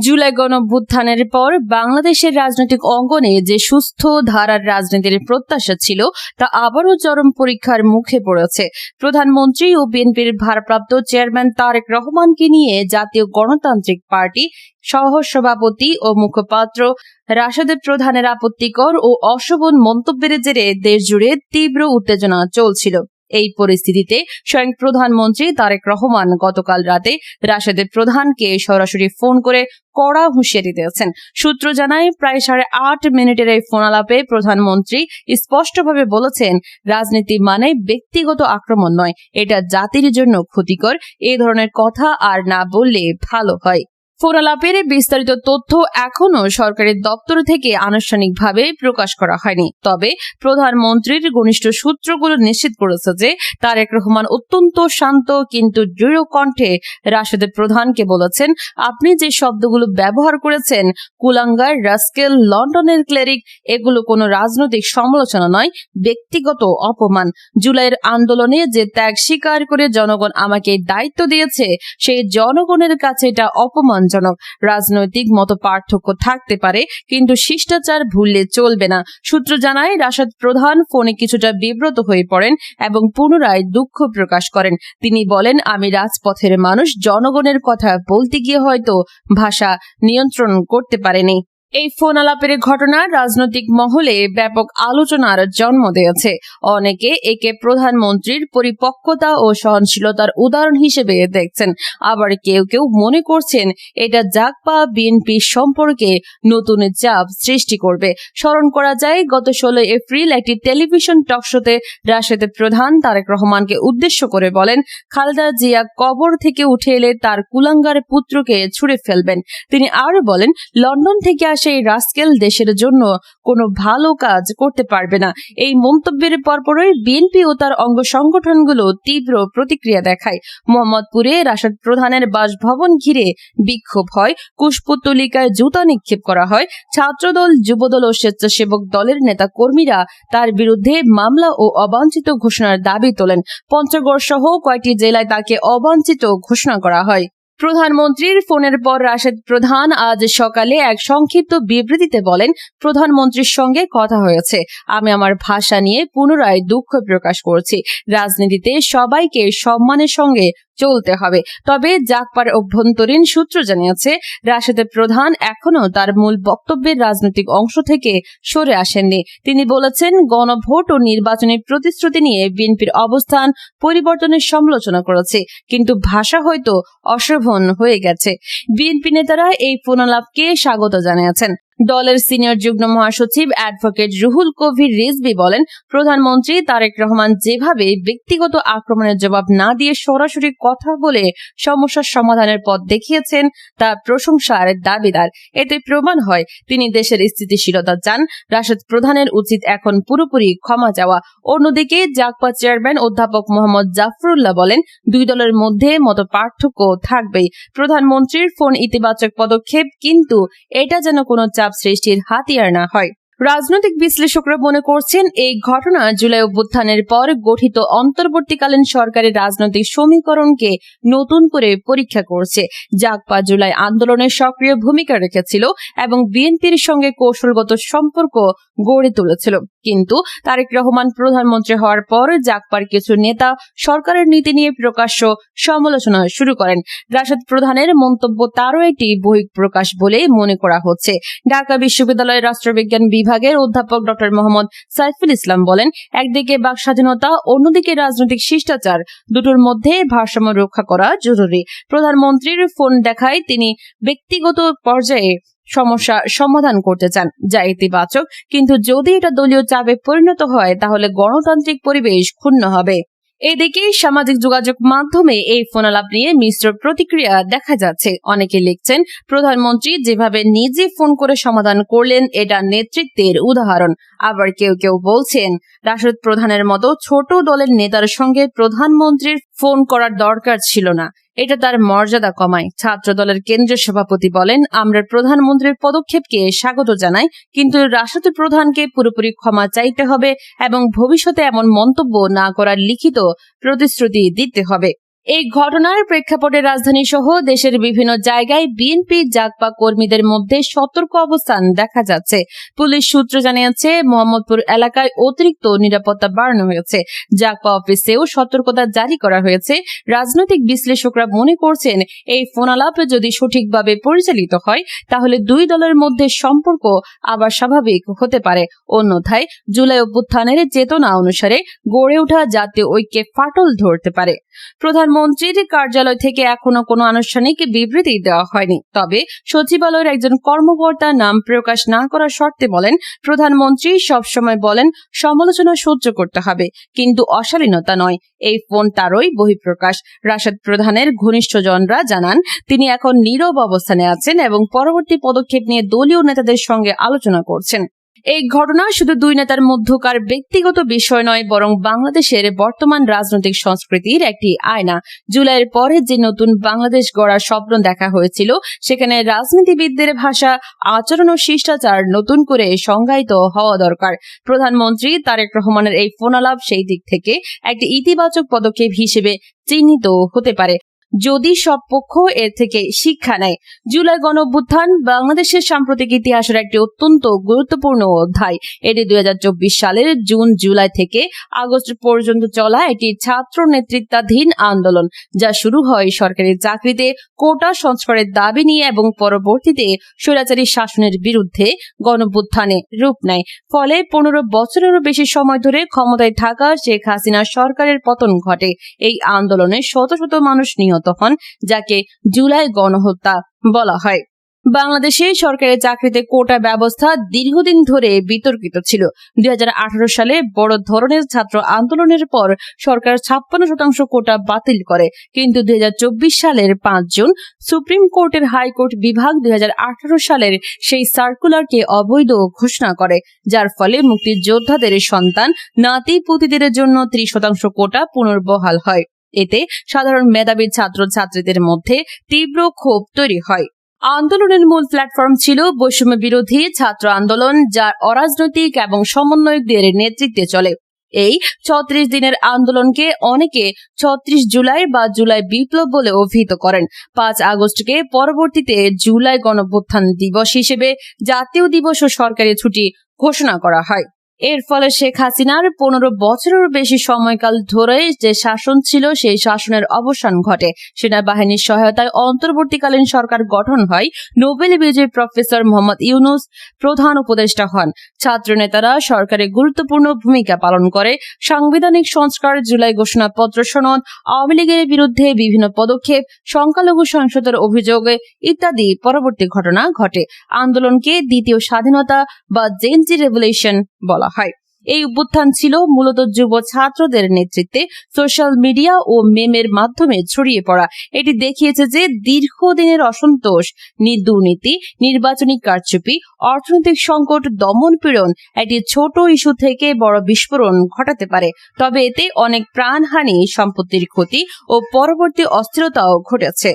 জুলাই গণঅভ্যুত্থানের পর বাংলাদেশের রাজনৈতিক অঙ্গনে যে সুস্থ ধারার রাজনীতির প্রত্যাশা ছিল তা আবারও চরম পরীক্ষার মুখে পড়েছে। প্রধানমন্ত্রী ও বিএনপির ভারপ্রাপ্ত চেয়ারম্যান তারেক রহমানকে নিয়ে জাতীয় গণতান্ত্রিক পার্টি সহসভাপতি ও মুখপাত্র রাশেদ প্রধানের আপত্তিকর ও অশোভন মন্তব্যের জেরে দেশজুড়ে তীব্র উত্তেজনা চলছিল। এই পরিস্থিতিতে স্বয়ং প্রধানমন্ত্রী তারেক রহমান গতকাল রাতে রাশেদ প্রধানকে সরাসরি ফোন করে কড়া হুঁশিয়ারি দিয়েছেন। সূত্র জানায়, প্রায় 8.5 মিনিটের এই ফোনালাপে প্রধানমন্ত্রী স্পষ্টভাবে বলেছেন, রাজনীতি মানে ব্যক্তিগত আক্রমণ নয়, এটা জাতির জন্য ক্ষতিকর। এই ধরনের কথা আর না বললে ভালো হয়। ফোনালাপের বিস্তারিত তথ্য এখনো সরকারি দপ্তর থেকে আনুষ্ঠানিকভাবে প্রকাশ করা হয়নি। তবে প্রধানমন্ত্রীর ঘনিষ্ঠ সূত্রগুলো নিশ্চিত করেছে যে তারেক রহমান অত্যন্ত শান্ত কিন্তু দৃঢ় কণ্ঠে রাশেদ প্রধানকে বলেছেন, আপনি যে শব্দগুলো ব্যবহার করেছেন, কুলাঙ্গার, রাস্কেল, লন্ডনের ক্লেরিক, এগুলো কোনো রাজনৈতিক সমালোচনা নয়, ব্যক্তিগত অপমান। জুলাইয়ের আন্দোলনে যে ত্যাগ স্বীকার করে জনগণ আমাকে দায়িত্ব দিয়েছে, সেই জনগণের কাছে এটা অপমান। রাজনৈতিক মত পার্থক্য থাকতে পারে, কিন্তু শিষ্টাচার ভুললে চলবে না। সূত্র জানায়, রাশেদ প্রধান ফোনে কিছুটা বিব্রত হয়ে পড়েন এবং পুনরায় দুঃখ প্রকাশ করেন। তিনি বলেন, আমি রাজপথের মানুষ, জনগণের কথা বলতে গিয়ে হয়তো ভাষা নিয়ন্ত্রণ করতে পারেনি। এই ফোন আলাপের ঘটনা রাজনৈতিক মহলে ব্যাপক আলোচনার জন্ম দিয়েছে। অনেকে একে প্রধানমন্ত্রীর পরিপক্কতা ও সহনশীলতার উদাহরণ হিসেবে দেখছেন, আবার কেউ কেউ মনে করছেন এটা জাগপা বিএনপি সম্পর্কে নতুন চাপ সৃষ্টি করবে। স্মরণ করা যায়, গত 16 এপ্রিল একটি টেলিভিশন টকশোতে রাশেদ প্রধান তারেক রহমানকে উদ্দেশ্য করে বলেন, খালেদা জিয়া কবর থেকে উঠে এলে তার কুলাঙ্গার পুত্রকে ছুঁড়ে ফেলবেন। তিনি আরো বলেন, লন্ডন থেকে সেই রাস্কেল দেশের জন্য কোনো ভালো কাজ করতে পারবে না। এই মন্তব্যের পরপরই বিএনপি ও তার অঙ্গ সংগঠনগুলো তীব্র প্রতিক্রিয়া দেখায়। মোহাম্মদপুরে রাশেদ প্রধানের বাসভবন ঘিরে বিক্ষোভ হয়, কুশপুত্তলিকায় জুতা নিক্ষেপ করা হয়। ছাত্রদল, যুবদল ও স্বেচ্ছাসেবক দলের নেতা কর্মীরা তার বিরুদ্ধে মামলা ও অবাঞ্ছিত ঘোষণার দাবি তোলেন। পঞ্চগড় সহ কয়েকটি জেলায় তাকে অবাঞ্ছিত ঘোষণা করা হয়। প্রধানমন্ত্রীর ফোনের পর রাশেদ প্রধান আজ সকালে এক সংক্ষিপ্ত বিবৃতিতে বলেন, প্রধানমন্ত্রীর সঙ্গে কথা হয়েছে, আমি আমার ভাষা নিয়ে পুনরায় দুঃখ প্রকাশ করছি। রাজনীতিতে সবাইকে সম্মানের সঙ্গে চলতে হবে। তবে জাগপার অভ্যন্তরীণ সূত্র জানিয়েছে, রাশেদ প্রধান এখনো তার মূল বক্তব্যের রাজনৈতিক অংশ থেকে সরে আসেননি। তিনি বলেছেন, গণভোট ও নির্বাচনী প্রতিশ্রুতি নিয়ে বিএনপির অবস্থান পরিবর্তনের সমালোচনা করেছে, কিন্তু ভাষা হয়তো অশোভন হয়ে গেছে। বিএনপি নেতারা এই ফোনালাপকে স্বাগত জানিয়েছেন। দলের সিনিয়র যুগ্ম মহাসচিব অ্যাডভোকেট রুহুল কবির রিজভী বলেন, প্রধানমন্ত্রী তারেক রহমান যেভাবে ব্যক্তিগত আক্রমণের জবাব না দিয়ে সরাসরি কথা বলে সমস্যার সমাধানের পথ দেখিয়েছেন তা প্রশংসার দাবিদার। এতে প্রমাণ হয় তিনি দেশের স্থিতিশীলতা চান। রাশেদ প্রধানের উচিত এখন পুরোপুরি ক্ষমা চাওয়া। অন্যদিকে জাগপা চেয়ারম্যান অধ্যাপক মোহাম্মদ জাফরুল্লাহ বলেন, দুই দলের মধ্যে মত পার্থক্য থাকবেই। প্রধানমন্ত্রীর ফোন ইতিবাচক পদক্ষেপ, কিন্তু এটা যেন কোনো চাপ সৃষ্টির হাতিয়ার না হয়। রাজনৈতিক বিশ্লেষকরা মনে করছেন, এই ঘটনা জুলাই অভ্যুত্থানের পর গঠিত অন্তর্বর্তীকালীন সরকারের রাজনৈতিক সমীকরণকে নতুন করে পরীক্ষা করছে। জাগপা জুলাই আন্দোলনে সক্রিয় ভূমিকা রেখেছিল এবং বিএনপির সঙ্গে কৌশলগত সম্পর্ক গড়ে তুলেছিল, কিন্তু তারেক রহমান প্রধানমন্ত্রী হওয়ার পর জাগপার কিছু নেতা সরকারের নীতি নিয়ে প্রকাশ্য সমালোচনা শুরু করেন। রাশেদ প্রধানের মন্তব্য তারও একটি বহিঃপ্রকাশ বলে মনে করা হচ্ছে। ঢাকা বিশ্ববিদ্যালয়ের রাষ্ট্রবিজ্ঞান বিভাগের অধ্যাপক ডক্টর মোহাম্মদ সাইফুল ইসলাম বলেন, একদিকে বাক স্বাধীনতা, অন্যদিকে রাজনৈতিক শিষ্টাচার, দুটোর মধ্যে ভারসাম্য রক্ষা করা জরুরি। প্রধানমন্ত্রীর ফোন দেখায় তিনি ব্যক্তিগত পর্যায়ে সমস্যা সমাধান করতে চান, যা ইতিবাচক, কিন্তু যদি এটা দলীয় চাপে পরিণত হয় তাহলে গণতান্ত্রিক পরিবেশ ক্ষুণ্ণ হবে। এদিকে সামাজিক যোগাযোগ মাধ্যমে এই ফোনালাপ নিয়ে মিশ্র প্রতিক্রিয়া দেখা যাচ্ছে। অনেকে লিখছেন, প্রধানমন্ত্রী যেভাবে নিজে ফোন করে সমাধান করলেন এটা নেতৃত্বের উদাহরণ। আবার কেউ কেউ বলছেন, রাশেদ প্রধানের মতো ছোট দলের নেতার সঙ্গে প্রধানমন্ত্রীর ফোন করার দরকার ছিল না, এটা তার মর্যাদা কমায়। ছাত্র দলের কেন্দ্রীয় সভাপতি বলেন, আমরা প্রধানমন্ত্রীর পদক্ষেপকে স্বাগত জানাই, কিন্তু রাশেদ প্রধানকে পুরোপুরি ক্ষমা চাইতে হবে এবং ভবিষ্যতে এমন মন্তব্য না করার লিখিত প্রতিশ্রুতি দিতে হবে। এই ঘটনার প্রেক্ষাপটে রাজধানী সহ দেশের বিভিন্ন জায়গায় বিএনপি জাগপা কর্মীদের মধ্যে সতর্ক অবস্থান দেখা যাচ্ছে। পুলিশ সূত্র জানিয়েছে, মোহাম্মদপুর এলাকায় অতিরিক্ত নিরাপত্তা বাড়ানো হয়েছে। জাগপা অফিসেও সতর্কতা জারি করা হয়েছে। রাজনৈতিক বিশ্লেষকরা মনে করছেন, এই ফোনালাপ যদি সঠিকভাবে পরিচালিত হয় তাহলে দুই দলের মধ্যে সম্পর্ক আবার স্বাভাবিক হতে পারে। অন্যথায় জুলাই অভ্যুত্থানের চেতনা অনুসারে গড়ে ওঠা জাতীয় ঐক্যে ফাটল ধরতে পারে। প্রধানমন্ত্রীর কার্যালয় থেকে এখনো কোনো আনুষ্ঠানিক বিবৃতি দেওয়া হয়নি। তবে সচিবালয়ের একজন কর্মকর্তা নাম প্রকাশ না করার শর্তে বলেন, প্রধানমন্ত্রী সবসময় বলেন সমালোচনা সহ্য করতে হবে, কিন্তু অশালীনতা নয়। এই ফোন তারই বহিঃপ্রকাশ। রাশেদ প্রধানের ঘনিষ্ঠজনরা জানান, তিনি এখন নীরব অবস্থানে আছেন এবং পরবর্তী পদক্ষেপ নিয়ে দলীয় নেতাদের সঙ্গে আলোচনা করছেন। এই ঘটনা শুধু দুই নেতার মধ্যকার ব্যক্তিগত বিষয় নয়, বরং বাংলাদেশের বর্তমান রাজনৈতিক সংস্কৃতির একটি আয়না। জুলাইয়ের পরে যে নতুন বাংলাদেশ গড়ার স্বপ্ন দেখা হয়েছিল, সেখানে রাজনীতিবিদদের ভাষা, আচরণ ও শিষ্টাচার নতুন করে সংজ্ঞায়িত হওয়া দরকার। প্রধানমন্ত্রী তারেক রহমানের এই ফোনালাপ সেই দিক থেকে একটি ইতিবাচক পদক্ষেপ হিসেবে চিহ্নিত হতে পারে, যদি সব পক্ষ এর থেকে শিক্ষা নেয়। জুলাই গণঅভ্যুত্থান বাংলাদেশের সাম্প্রতিক ইতিহাসের একটি অত্যন্ত গুরুত্বপূর্ণ অধ্যায়। এটি 2024 সালের জুন জুলাই থেকে আগস্ট পর্যন্ত চলা একটি ছাত্র নেতৃত্বাধীন আন্দোলন, যা শুরু হয় সরকারি চাকরিতে কোটা সংস্কারের দাবি নিয়ে এবং পরবর্তীতে স্বৈরাচারী শাসনের বিরুদ্ধে গণঅভ্যুত্থানে রূপ নেয়। ফলে 15 বছরেরও বেশি সময় ধরে ক্ষমতায় থাকা শেখ হাসিনা সরকারের পতন ঘটে। এই আন্দোলনে শত শত মানুষ নিহত হন, যাকে জুলাই গণহত্যা বলা হয়। বাংলাদেশে সরকারি চাকরিতে কোটা ব্যবস্থা দীর্ঘদিন ধরে বিতর্কিত ছিল। 2018 সালে বড় ধরনের ছাত্র আন্দোলনের পর সরকার 56% কোটা বাতিল করে, কিন্তু 2024 সালের 5 জুন সুপ্রিম কোর্টের হাইকোর্ট বিভাগ 2018 সালের সেই সার্কুলারকে অবৈধ ঘোষণা করে, যার ফলে মুক্তিযোদ্ধাদের সন্তান নাতি পুতিদের জন্য 30% কোটা পুনর্বহাল হয়। এতে সাধারণ মেধাবী ছাত্রছাত্রীদের মধ্যে তীব্র ক্ষোভ তৈরি হয়। আন্দোলনের মূল প্ল্যাটফর্ম ছিল বৈষম্য বিরোধী ছাত্র আন্দোলন, যার অরাজনৈতিক এবং সমন্বয়কদের নেতৃত্বে চলে। এই 36 দিনের আন্দোলনকে অনেকে 36 জুলাই বা জুলাই বিপ্লব বলে অভিহিত করেন। 5 আগস্টকে পরবর্তীতে জুলাই গণঅভ্যুত্থান দিবস হিসেবে জাতীয় দিবস ও সরকারি ছুটি ঘোষণা করা হয়। এর ফলে শেখ হাসিনার 15 বছরেরও বেশি সময়কাল ধরে যে শাসন ছিল, সেই শাসনের অবসান ঘটে। সেনাবাহিনীর সহায়তায় অন্তর্বর্তীকালীন সরকার গঠন হয়। নোবেল বিজয়ী প্রফেসর মোহাম্মদ ইউনূস প্রধান উপদেষ্টা হন। ছাত্র নেতারা সরকারে গুরুত্বপূর্ণ ভূমিকা পালন করে। সাংবিধানিক সংস্কার, জুলাই ঘোষণাপত্র সনদ, আওয়ামী লীগের বিরুদ্ধে বিভিন্ন পদক্ষেপ, সংখ্যালঘু সংসদের অভিযোগ ইত্যাদি পরবর্তী ঘটনা ঘটে। আন্দোলনকে দ্বিতীয় স্বাধীনতা বা জেন জি রেভলিউশন বলা হয়। এই অভ্যুত্থান ছিল মূলত যুব ছাত্রদের নেতৃত্বে সোশ্যাল মিডিয়া ও মেমের মাধ্যমে ছড়িয়ে পড়া। এটি দেখিয়েছে যে দীর্ঘদিনের অসন্তোষ, দুর্নীতি, নির্বাচনী কারচুপি, অর্থনৈতিক সংকট, দমন-পীড়ন একটি ছোট ইস্যু থেকে বড় বিস্ফোরণ ঘটাতে পারে। তবে এতে অনেক প্রাণহানি, সম্পত্তির ক্ষতি ও পরবর্তী অস্থিরতাও ঘটেছে।